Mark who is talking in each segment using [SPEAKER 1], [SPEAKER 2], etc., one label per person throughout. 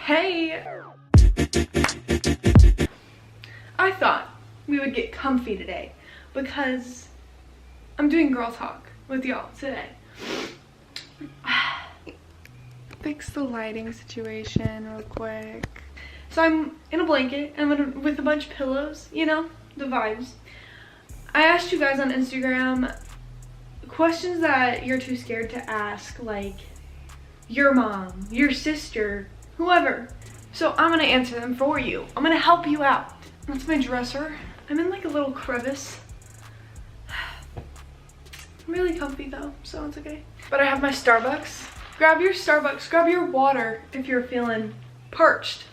[SPEAKER 1] Hey! I thought we would get comfy today because I'm doing girl talk with y'all today. Fix the lighting situation real quick. So I'm in a blanket and with a bunch of pillows, you know, the vibes. I asked you guys on Instagram questions that you're too scared to ask, like your mom, your sister, whoever. So I'm gonna answer them for you. I'm gonna help you out. That's my dresser. I'm in like a little crevice. I'm really comfy though, so it's okay. But I have my Starbucks. Grab your Starbucks, grab your water if you're feeling parched.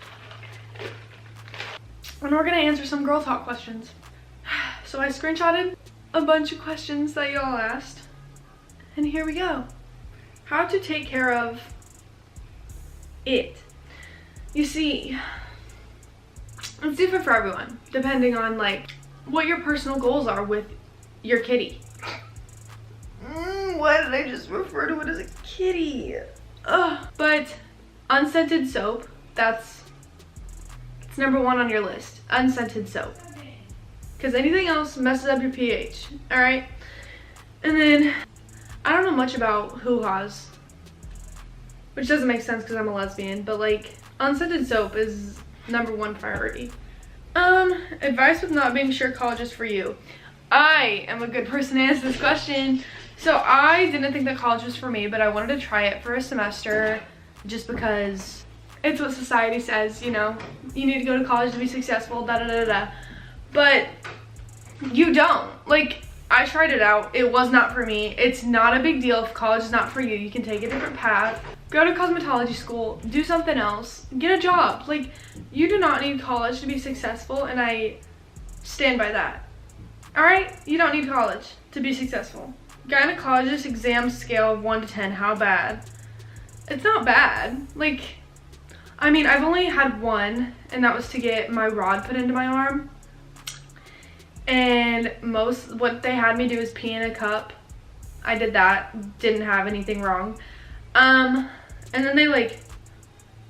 [SPEAKER 1] And we're gonna answer some girl talk questions. So I screenshotted a bunch of questions that y'all asked. And here we go. How to take care of it. You see, it's different for everyone, depending on like what your personal goals are with your kitty. Why did I just refer to it as a kitty? Ugh. But unscented soap, it's number one on your list. Unscented soap. Because anything else messes up your pH, alright? And then, I don't know much about hoo-haws, which doesn't make sense because I'm a lesbian, but like, unscented soap is number one priority. Advice with not being sure college is for you. I am a good person to answer this question. So I didn't think that college was for me, but I wanted to try it for a semester just because it's what society says, you know, you need to go to college to be successful, da da da da. But you don't. Like, I tried it out. It was not for me. It's not a big deal if college is not for you. You can take a different path. Go to cosmetology school. Do something else. Get a job. Like, you do not need college to be successful, and I stand by that. Alright? You don't need college to be successful. Gynecologist exam scale of 1 to 10. How bad? It's not bad. Like, I mean, I've only had one, and that was to get my rod put into my arm. And what they had me do is pee in a cup. I did that. Didn't have anything wrong. And then they like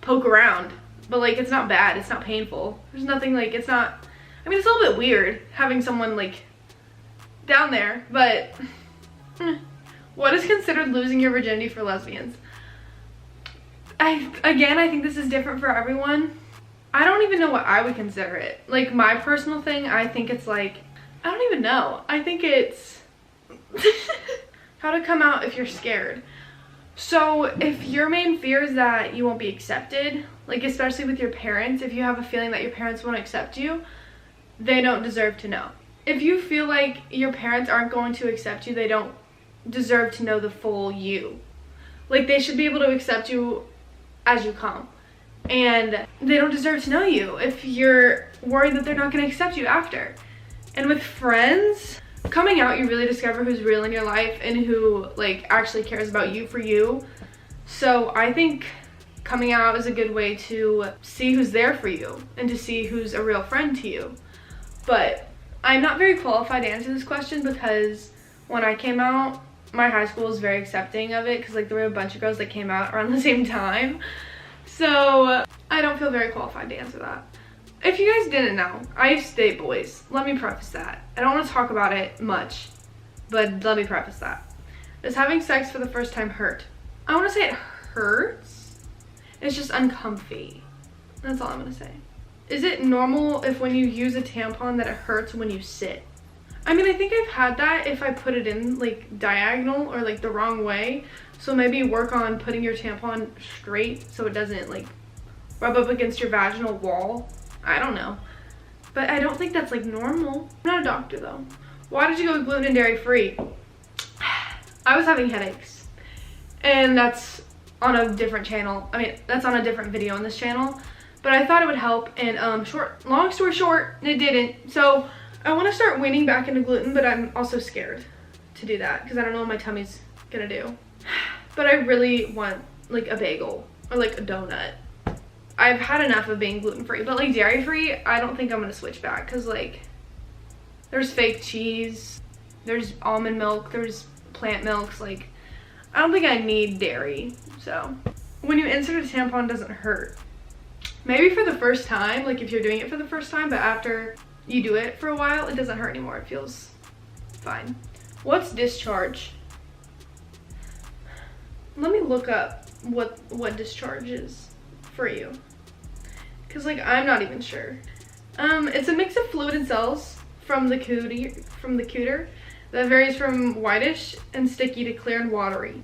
[SPEAKER 1] poke around. But like, it's not bad. It's not painful. There's nothing like, it's not, I mean, it's a little bit weird having someone like down there. But what is considered losing your virginity for lesbians? I think this is different for everyone. I don't even know what I would consider it. Like, my personal thing, I think it's like, I don't even know. I think it's how to come out if you're scared. So if your main fear is that you won't be accepted, like especially with your parents, if you have a feeling that your parents won't accept you, they don't deserve to know. If you feel like your parents aren't going to accept you, they don't deserve to know the full you. Like, they should be able to accept you as you come. And they don't deserve to know you if you're worried that they're not going to accept you after. And with friends, coming out, you really discover who's real in your life and who like actually cares about you for you. So I think coming out is a good way to see who's there for you and to see who's a real friend to you. But I'm not very qualified to answer this question because when I came out, my high school was very accepting of it because like there were a bunch of girls that came out around the same time. So I don't feel very qualified to answer that. If you guys didn't know, I used to date boys. Let me preface that. I don't want to talk about it much, but let me preface that. Does having sex for the first time hurt? I want to say it hurts. It's just uncomfy. That's all I'm going to say. Is it normal if when you use a tampon that it hurts when you sit? I mean, I think I've had that if I put it in like diagonal or like the wrong way. So maybe work on putting your tampon straight so it doesn't like rub up against your vaginal wall. I don't know. But I don't think that's like normal. I'm not a doctor though. Why did you go with gluten and dairy free? I was having headaches. And that's on a different channel. I mean, that's on a different video on this channel. But I thought it would help, and long story short, it didn't. So I want to start weaning back into gluten, but I'm also scared to do that because I don't know what my tummy's gonna do. But I really want like a bagel or like a donut. I've had enough of being gluten-free, but like dairy-free, I don't think I'm gonna switch back because like there's fake cheese, there's almond milk, there's plant milks. Like, I don't think I need dairy. So when you insert a tampon, it doesn't hurt. Maybe for the first time, like if you're doing it for the first time, but after you do it for a while, it doesn't hurt anymore. It feels fine. What's discharge? Let me look up what discharge is for you, because like I'm not even sure. It's a mix of fluid and cells from the cooter that varies from whitish and sticky to clear and watery.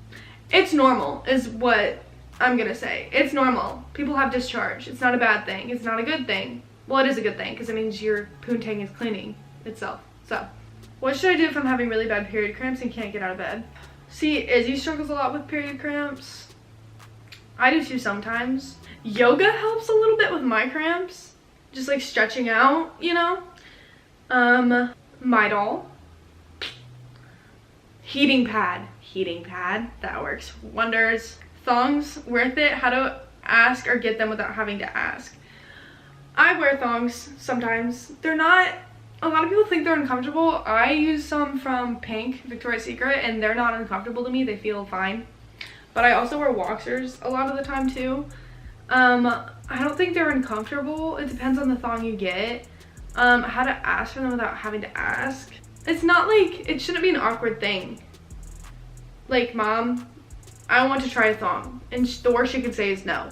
[SPEAKER 1] It's normal is what I'm gonna say. It's normal. People have discharge. It's not a bad thing. It's not a good thing. Well, it is a good thing because it means your poontang is cleaning itself. So, what should I do if I'm having really bad period cramps and can't get out of bed? See, Izzy struggles a lot with period cramps. I do too sometimes. Yoga helps a little bit with my cramps. Just like stretching out, you know? Midol. Heating pad, that works wonders. Thongs Worth It, how to ask or get them without having to ask. I wear thongs sometimes. They're not, a lot of people think they're uncomfortable. I use some from Pink, Victoria's Secret, and they're not uncomfortable to me. They feel fine. But I also wear Walksers a lot of the time too. I don't think they're uncomfortable. It depends on the thong you get. How to ask for them without having to ask. It's not like, it shouldn't be an awkward thing. Like, Mom, I want to try a thong. And the worst she could say is no.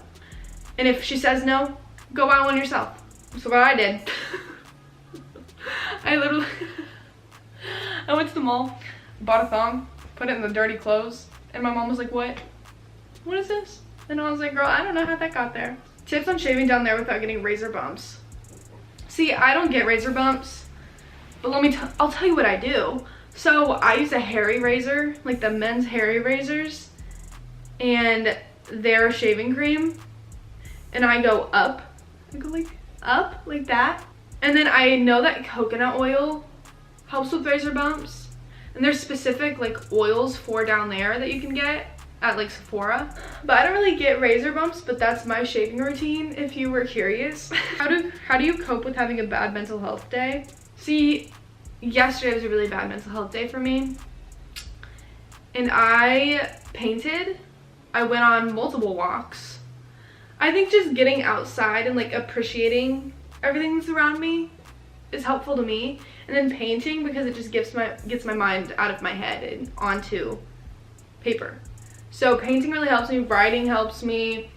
[SPEAKER 1] And if she says no, go buy one yourself. So what I did. I literally, I went to the mall, bought a thong, put it in the dirty clothes. And my mom was like, what? What is this? And I was like, girl, I don't know how that got there. Tips on shaving down there without getting razor bumps. See, I don't get razor bumps, but I'll tell you what I do. So I use a hairy razor, like the men's hairy razors, and their shaving cream, and I go up. I go like up, like that. And then I know that coconut oil helps with razor bumps, and there's specific like oils for down there that you can get at like Sephora. But I don't really get razor bumps, but that's my shaving routine if you were curious. How do you cope with having a bad mental health day? See, yesterday was a really bad mental health day for me, and I painted. I went on multiple walks. I think just getting outside and like appreciating everything that's around me is helpful to me, and then painting because it just gets my mind out of my head and onto paper. So painting really helps me. Writing helps me.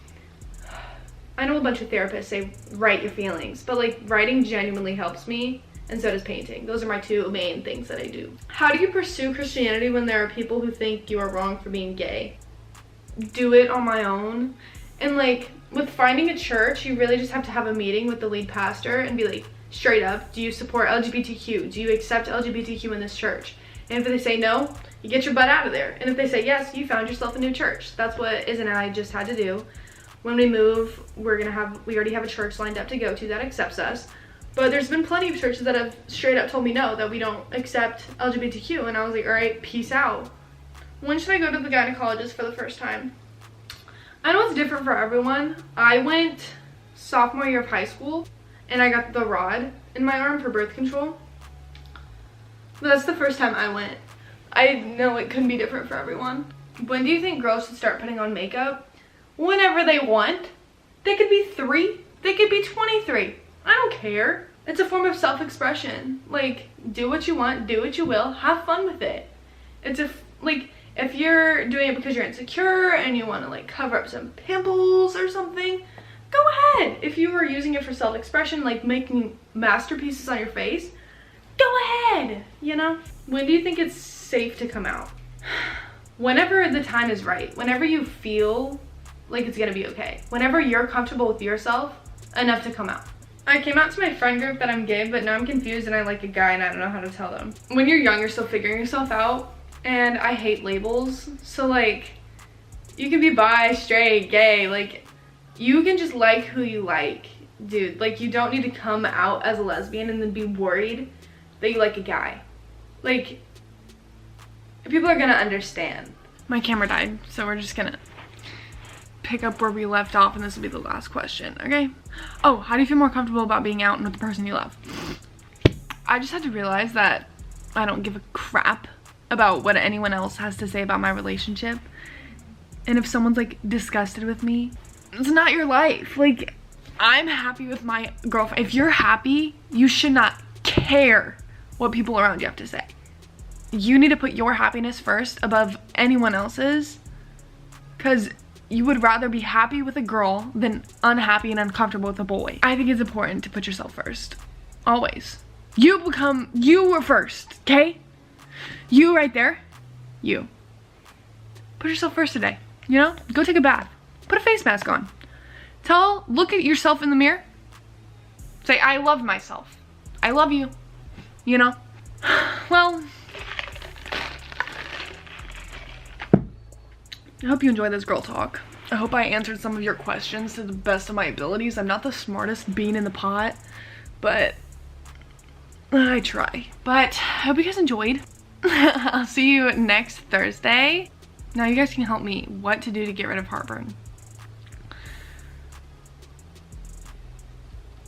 [SPEAKER 1] I know a bunch of therapists say write your feelings, but like writing genuinely helps me, and so does painting. Those are my two main things that I do. How do you pursue Christianity when there are people who think you are wrong for being gay? Do it on my own. And like with finding a church, you really just have to have a meeting with the lead pastor and be like, straight up, do you support LGBTQ? Do you accept LGBTQ in this church? And if they say no, you get your butt out of there. And if they say yes, you found yourself a new church. That's what Iz and I just had to do. When we move, we already have a church lined up to go to that accepts us. But there's been plenty of churches that have straight up told me no, that we don't accept LGBTQ. And I was like, all right, peace out. When should I go to the gynecologist for the first time? I know it's different for everyone. I went sophomore year of high school, and I got the rod in my arm for birth control. But that's the first time I went. I know it could be different for everyone. When do you think girls should start putting on makeup? Whenever they want. They could be 3. They could be 23. I don't care. It's a form of self-expression. Like, do what you want, do what you will, have fun with it. It's if you're doing it because you're insecure and you want to like cover up some pimples or something, go ahead. If you were using it for self-expression, like making masterpieces on your face, go ahead, you know? When do you think it's safe to come out? Whenever the time is right. Whenever you feel like it's gonna be okay. Whenever you're comfortable with yourself enough to come out. I came out to my friend group that I'm gay, but now I'm confused and I like a guy and I don't know how to tell them. When you're young, you're still figuring yourself out, and I hate labels. So like, you can be bi, straight, gay, like, you can just like who you like, dude. Like, you don't need to come out as a lesbian and then be worried that you like a guy. Like, people are gonna understand. My camera died, so we're just gonna pick up where we left off, and this will be the last question, okay? Oh, how do you feel more comfortable about being out with the person you love? I just had to realize that I don't give a crap about what anyone else has to say about my relationship. And if someone's like disgusted with me, it's not your life. Like, I'm happy with my girlfriend. If you're happy, you should not care what people around you have to say. You need to put your happiness first above anyone else's, because you would rather be happy with a girl than unhappy and uncomfortable with a boy. I think it's important to put yourself first. Always. You were first, okay? You right there, you. Put yourself first today, you know? Go take a bath. Put a face mask on. Look at yourself in the mirror. Say, I love myself. I love you, you know? Well, I hope you enjoyed this girl talk. I hope I answered some of your questions to the best of my abilities. I'm not the smartest bean in the pot, but I try. But I hope you guys enjoyed. I'll see you next Thursday. Now you guys can help me what to do to get rid of heartburn.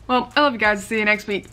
[SPEAKER 1] Well, I love you guys. See you next week.